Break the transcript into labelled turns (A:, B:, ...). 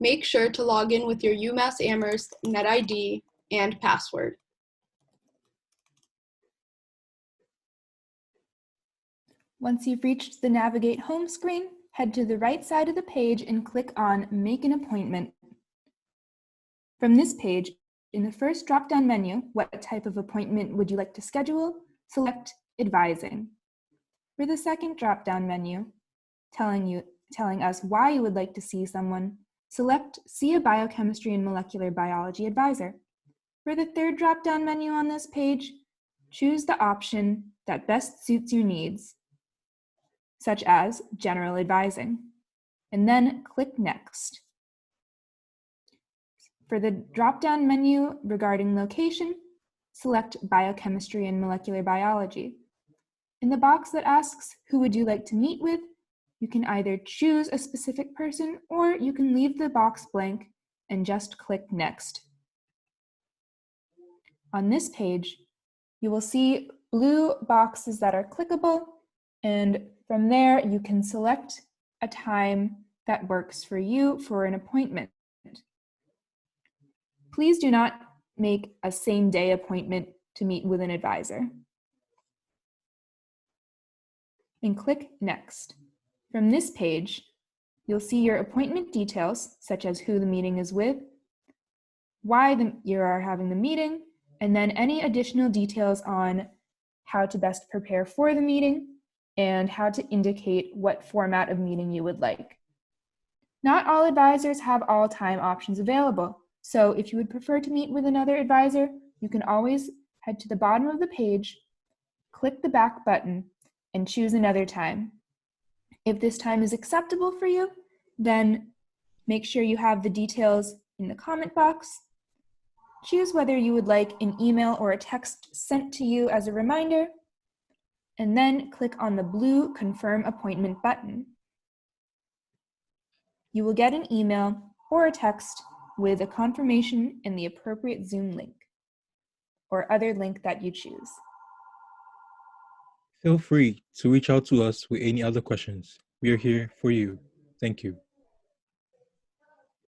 A: make sure to log in with your UMass Amherst NetID and password.
B: Once you've reached the Navigate home screen, head to the right side of the page and click on Make an Appointment. From this page, in the first drop-down menu, what type of appointment would you like to schedule? Select Advising. For the second drop-down menu, telling us why you would like to see someone, select See a Biochemistry and Molecular Biology Advisor. For the third drop-down menu on this page, choose the option that best suits your needs, such as General Advising, and then click Next. For the drop-down menu regarding location, select Biochemistry and Molecular Biology. In the box that asks who would you like to meet with, you can either choose a specific person or you can leave the box blank and just click Next. On this page, you will see blue boxes that are clickable, and from there you can select a time that works for you for an appointment. Please do not make a same-day appointment to meet with an advisor. And click Next. From this page, you'll see your appointment details, such as who the meeting is with, why you are having the meeting, and then any additional details on how to best prepare for the meeting and how to indicate what format of meeting you would like. Not all advisors have all time options available. So if you would prefer to meet with another advisor, you can always head to the bottom of the page, click the back button, and choose another time. If this time is acceptable for you, then make sure you have the details in the comment box. Choose whether you would like an email or a text sent to you as a reminder, and then click on the blue Confirm Appointment button. You will get an email or a text with a confirmation and the appropriate Zoom link, or other link that you choose.
C: Feel free to reach out to us with any other questions. We are here for you. Thank you.